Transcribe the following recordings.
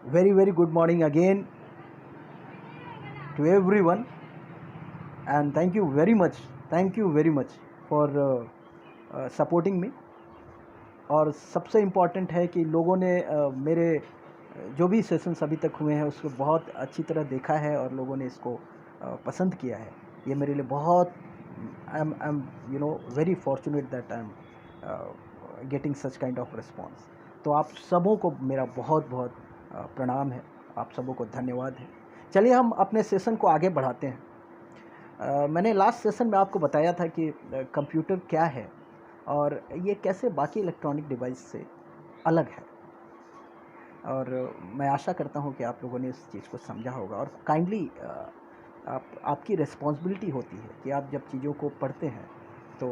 very good morning again to everyone, and thank you very much for supporting me. और सबसे important है कि लोगों ने मेरे जो भी सेशंस अभी तक हुए हैं उसको बहुत अच्छी तरह देखा है और लोगों ने इसको पसंद किया है। ये मेरे लिए बहुत I am very fortunate that I am getting such kind of response. तो आप सबों को मेरा बहुत प्रणाम है, आप सबों को धन्यवाद है। चलिए हम अपने सेशन को आगे बढ़ाते हैं। मैंने लास्ट सेशन में आपको बताया था कि कंप्यूटर क्या है और ये कैसे बाकी इलेक्ट्रॉनिक डिवाइस से अलग है, और मैं आशा करता हूँ कि आप लोगों ने इस चीज़ को समझा होगा। और काइंडली आपकी रिस्पॉन्सिबिलिटी होती है कि आप जब चीज़ों को पढ़ते हैं तो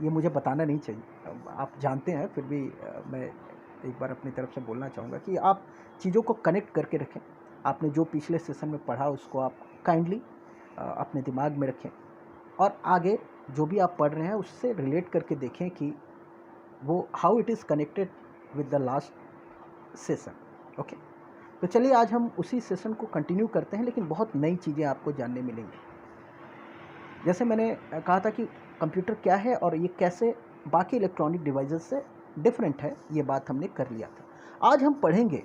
ये मुझे बताना नहीं चाहिए, आप जानते हैं, फिर भी मैं एक बार अपनी तरफ से बोलना चाहूँगा कि आप चीज़ों को कनेक्ट करके रखें। आपने जो पिछले सेशन में पढ़ा उसको आप काइंडली अपने दिमाग में रखें और आगे जो भी आप पढ़ रहे हैं उससे रिलेट करके देखें कि वो how it is connected with the last session. Okay, तो चलिए आज हम उसी सेशन को कंटिन्यू करते हैं, लेकिन बहुत नई चीज़ें आपको जानने मिलेंगी। जैसे मैंने कहा था कि कंप्यूटर क्या है और ये कैसे बाकी इलेक्ट्रॉनिक डिवाइसेस से डिफरेंट है, ये बात हमने कर लिया था। आज हम पढ़ेंगे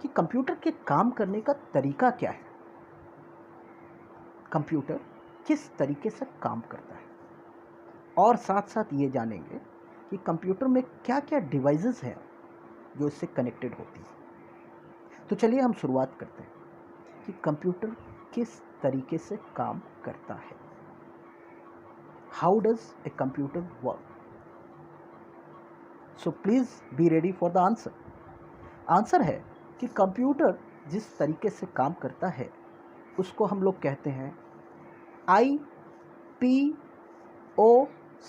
कि कंप्यूटर के काम करने का तरीका क्या है, कंप्यूटर किस तरीके से काम करता है, और साथ साथ ये जानेंगे कि कंप्यूटर में क्या क्या डिवाइसेस हैं जो इससे कनेक्टेड होती हैं। तो चलिए हम शुरुआत करते हैं कि कंप्यूटर किस तरीके से काम करता है। How does a computer work? So please be ready for the answer. Answer है कि कंप्यूटर जिस तरीके से काम करता है उसको हम लोग कहते हैं IPO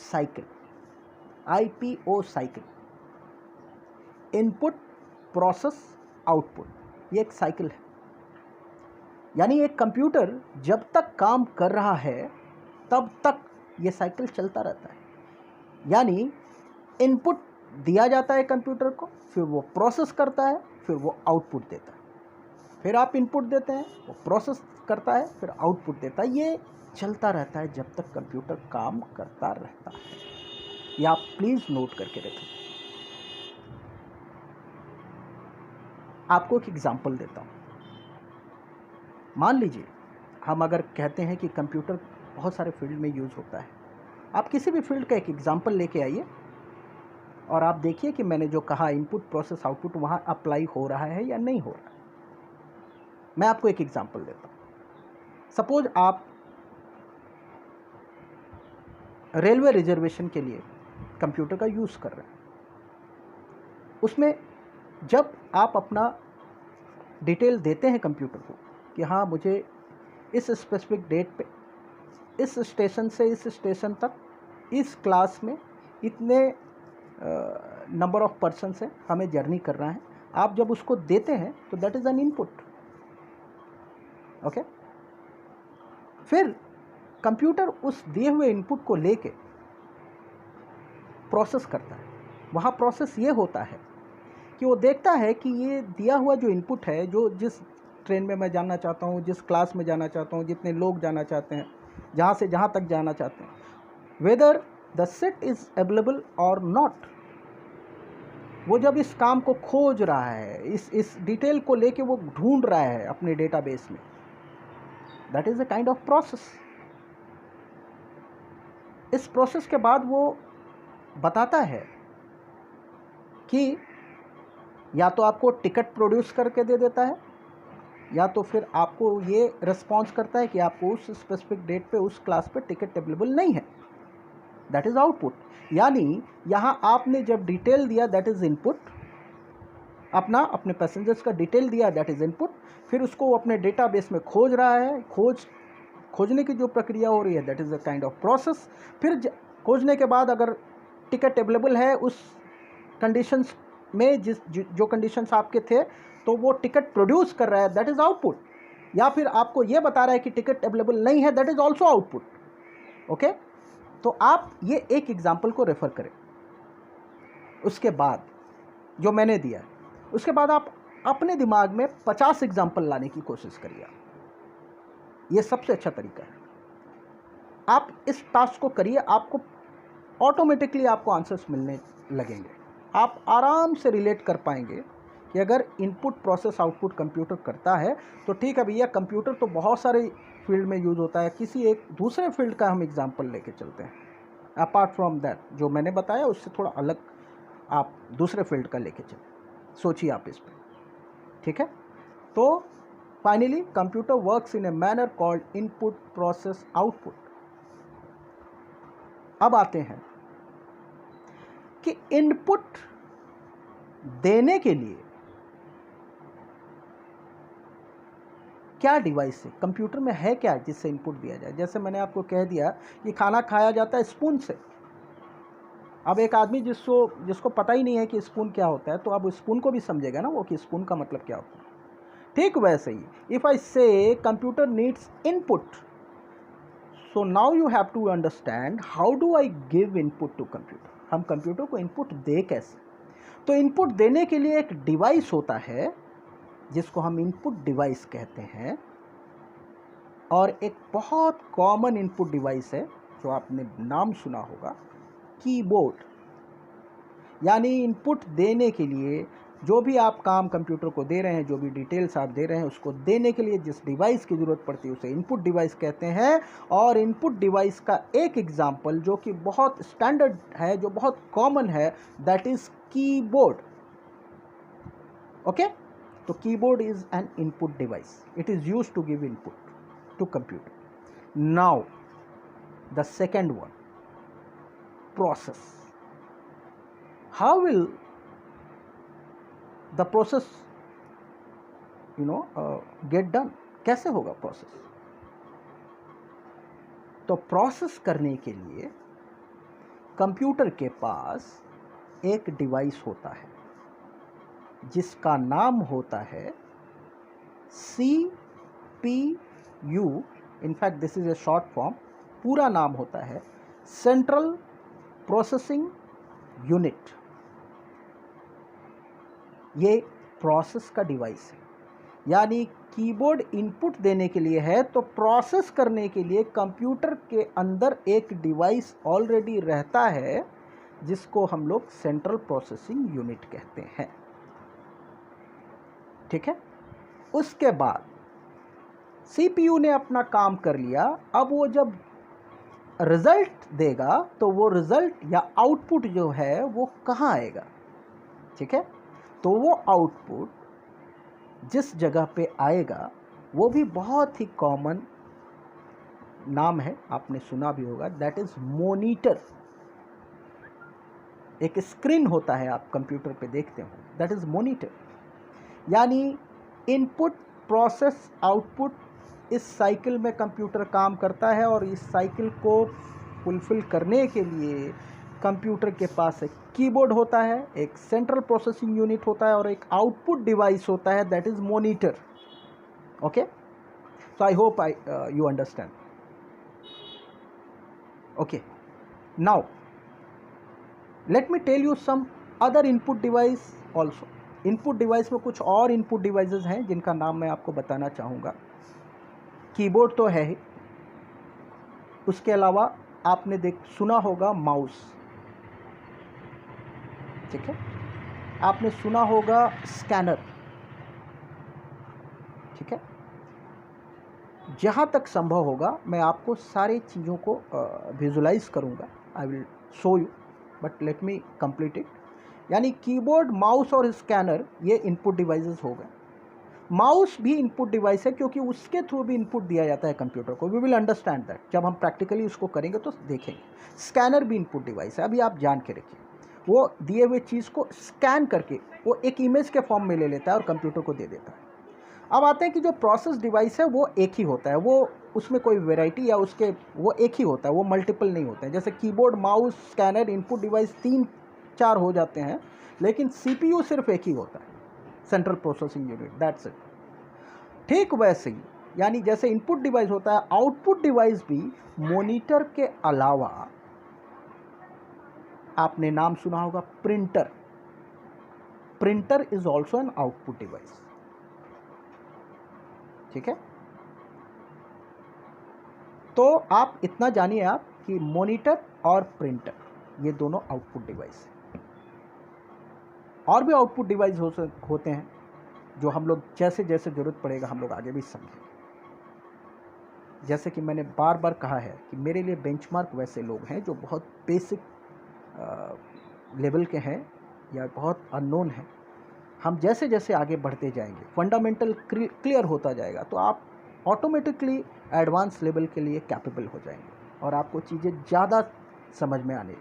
cycle. IPO cycle, input process output, ये एक साइकिल है। यानी एक कंप्यूटर जब तक काम कर रहा है तब तक ये साइकिल चलता रहता है। यानी इनपुट दिया जाता है कंप्यूटर को, फिर वो प्रोसेस करता है, फिर वो आउटपुट देता है, फिर आप इनपुट देते हैं, वो प्रोसेस करता है, फिर आउटपुट देता है। ये चलता रहता है जब तक कंप्यूटर काम करता रहता है। ये आप प्लीज़ नोट करके रखें। आपको एक एग्जांपल देता हूँ। मान लीजिए हम अगर कहते हैं कि कंप्यूटर बहुत सारे फील्ड में यूज़ होता है। आप किसी भी फील्ड का एक एग्जांपल लेके आइए और आप देखिए कि मैंने जो कहा इनपुट प्रोसेस आउटपुट वहाँ अप्लाई हो रहा है या नहीं हो रहा है। मैं आपको एक एग्जांपल देता हूँ। सपोज आप रेलवे रिजर्वेशन के लिए कंप्यूटर का यूज़ कर रहे हैं। उसमें जब आप अपना डिटेल देते हैं कंप्यूटर को कि हाँ मुझे इस स्पेसिफिक डेट पे इस स्टेशन से इस स्टेशन तक इस क्लास में इतने नंबर ऑफ पर्सन से हमें जर्नी करना है, आप जब उसको देते हैं तो that is an input. Okay, फिर कंप्यूटर उस दिए हुए इनपुट को लेके प्रोसेस करता है। वहाँ प्रोसेस ये होता है कि वो देखता है कि ये दिया हुआ जो इनपुट है, जो जिस ट्रेन में मैं जाना चाहता हूँ, जिस क्लास में जाना चाहता हूँ, जितने लोग जाना चाहते हैं, जहाँ से जहाँ तक जाना चाहते हैं, whether the seat is available और नॉट। वो जब इस काम को खोज रहा है, इस डिटेल को लेके वो ढूंढ रहा है अपने डेटाबेस में, that is a kind of process. इस प्रोसेस के बाद वो बताता है कि या तो आपको टिकट प्रोड्यूस करके दे देता है, या तो फिर आपको ये रिस्पॉन्स करता है कि आपको उस स्पेसिफिक डेट पे उस क्लास पे टिकट अवेलेबल नहीं है, दैट इज़ आउटपुट। यानी यहाँ आपने जब डिटेल दिया दैट इज़ इनपुट, अपने पैसेंजर्स का डिटेल दिया दैट इज़ इनपुट, फिर उसको अपने डेटाबेस में खोज रहा है, खोजने की जो प्रक्रिया हो रही है that is a kind of process. फिर खोजने के बाद अगर टिकट अवेलेबल है उस कंडीशंस में, जो कंडीशंस आपके थे, तो वो टिकट प्रोड्यूस कर रहा है, दैट इज़ आउटपुट। या फिर आपको ये बता रहा है कि टिकट अवेलेबल नहीं है, that is also output. Okay, तो आप ये एक एग्जाम्पल को रेफर करें। उसके बाद जो मैंने दिया, उसके बाद आप अपने दिमाग में 50 एग्जाम्पल लाने की कोशिश करिए। ये सबसे अच्छा तरीका है। आप इस टास्क को करिए, आपको ऑटोमेटिकली आपको आंसर्स मिलने लगेंगे। आप आराम से रिलेट कर पाएंगे कि अगर इनपुट प्रोसेस आउटपुट कंप्यूटर करता है तो ठीक है भैया, कंप्यूटर तो बहुत सारे फील्ड में यूज़ होता है। किसी एक दूसरे फील्ड का हम एग्जांपल लेके चलते हैं, अपार्ट फ्रॉम दैट जो मैंने बताया उससे थोड़ा अलग आप दूसरे फील्ड का लेके चलें। सोचिए आप इस पर, ठीक है। तो finally computer works in a manner called input process output. अब आते हैं कि इनपुट देने के लिए क्या डिवाइस है कंप्यूटर में, है क्या जिससे इनपुट दिया जाए। जैसे मैंने आपको कह दिया कि खाना खाया जाता है स्पून से। अब एक आदमी जिसको पता ही नहीं है कि स्पून क्या होता है, तो अब स्पून को भी समझेगा ना वो कि स्पून का मतलब क्या होता है। ठीक वैसे ही if I say computer needs input, so now you have to understand how do I give input to computer. हम कंप्यूटर को इनपुट दे कैसे। तो इनपुट देने के लिए एक डिवाइस होता है जिसको हम इनपुट डिवाइस कहते हैं, और एक बहुत कॉमन इनपुट डिवाइस है जो आपने नाम सुना होगा, कीबोर्ड। यानी इनपुट देने के लिए जो भी आप काम कंप्यूटर को दे रहे हैं, जो भी डिटेल्स आप दे रहे हैं, उसको देने के लिए जिस डिवाइस की ज़रूरत पड़ती है उसे इनपुट डिवाइस कहते हैं। और इनपुट डिवाइस का एक एग्जाम्पल जो कि बहुत स्टैंडर्ड है, जो बहुत कॉमन है, दैट इज़ कीबोर्ड। ओके, तो keyboard is an input device, it is used to give input to computer. Now the second one, process. How will the process get done? कैसे होगा प्रोसेस। तो process करने के लिए computer के पास एक device होता है जिसका नाम होता है CPU। In fact this is a short form, पूरा नाम होता है सेंट्रल प्रोसेसिंग यूनिट। ये प्रोसेस का डिवाइस है। यानी कीबोर्ड इनपुट देने के लिए है, तो प्रोसेस करने के लिए कंप्यूटर के अंदर एक डिवाइस ऑलरेडी रहता है जिसको हम लोग सेंट्रल प्रोसेसिंग यूनिट कहते हैं। ठीक है, उसके बाद सीपीयू ने अपना काम कर लिया। अब वो जब रिजल्ट देगा तो वो रिजल्ट या आउटपुट जो है वो कहाँ आएगा। ठीक है, तो वो आउटपुट जिस जगह पे आएगा वो भी बहुत ही कॉमन नाम है, आपने सुना भी होगा, दैट इज मॉनिटर। एक स्क्रीन होता है आप कंप्यूटर पे देखते हो, दैट इज मॉनिटर। यानी इनपुट प्रोसेस आउटपुट, इस साइकिल में कंप्यूटर काम करता है, और इस साइकिल को फुलफिल करने के लिए कंप्यूटर के पास एक कीबोर्ड होता है, एक सेंट्रल प्रोसेसिंग यूनिट होता है, और एक आउटपुट डिवाइस होता है, that is monitor. Okay, so I hope you understand. Okay, now let me tell you some other input device also. Input device में कुछ और इनपुट डिवाइसेस हैं जिनका नाम मैं आपको बताना चाहूँगा। कीबोर्ड तो है ही, उसके अलावा आपने सुना होगा माउस। ठीक है, आपने सुना होगा स्कैनर। ठीक है, जहाँ तक संभव होगा मैं आपको सारी चीज़ों को विजुलाइज करूँगा, I will show you, but let me complete it. यानी कीबोर्ड, माउस और स्कैनर ये इनपुट डिवाइसेस हो गए। माउस भी इनपुट डिवाइस है क्योंकि उसके थ्रू भी इनपुट दिया जाता है कंप्यूटर को। वी विल अंडरस्टैंड दैट, जब हम प्रैक्टिकली उसको करेंगे तो देखेंगे। स्कैनर भी इनपुट डिवाइस है, अभी आप जान के रखिए। वो दिए हुए चीज़ को स्कैन करके वो एक इमेज के फॉर्म में ले लेता है और कंप्यूटर को दे देता है। अब आते हैं कि जो प्रोसेस डिवाइस है वो एक ही होता है, वो उसमें कोई वेराइटी या उसके वो एक ही होता है, वो मल्टीपल नहीं होते हैं। जैसे keyboard, mouse, scanner input device 3-4 हो जाते हैं, लेकिन सीपीयू सिर्फ एक ही होता है, central processing unit, that's it. ठीक वैसे ही, यानी जैसे इनपुट डिवाइस होता है, आउटपुट डिवाइस भी मॉनिटर के अलावा आपने नाम सुना होगा printer. Printer is also an output device. ठीक है, तो आप इतना जानिए आप कि मॉनिटर और प्रिंटर ये दोनों आउटपुट डिवाइस हैं। और भी आउटपुट डिवाइस होते हैं जो हम लोग जैसे जैसे ज़रूरत पड़ेगा हम लोग आगे भी समझेंगे। जैसे कि मैंने बार बार कहा है कि मेरे लिए बेंचमार्क वैसे लोग हैं जो बहुत बेसिक लेवल के हैं या बहुत अननोन हैं। हम जैसे जैसे आगे बढ़ते जाएंगे, फंडामेंटल क्लियर होता जाएगा, तो आप ऑटोमेटिकली एडवांस लेवल के लिए कैपेबल हो जाएंगे और आपको चीज़ें ज़्यादा समझ में आने लगेंगी।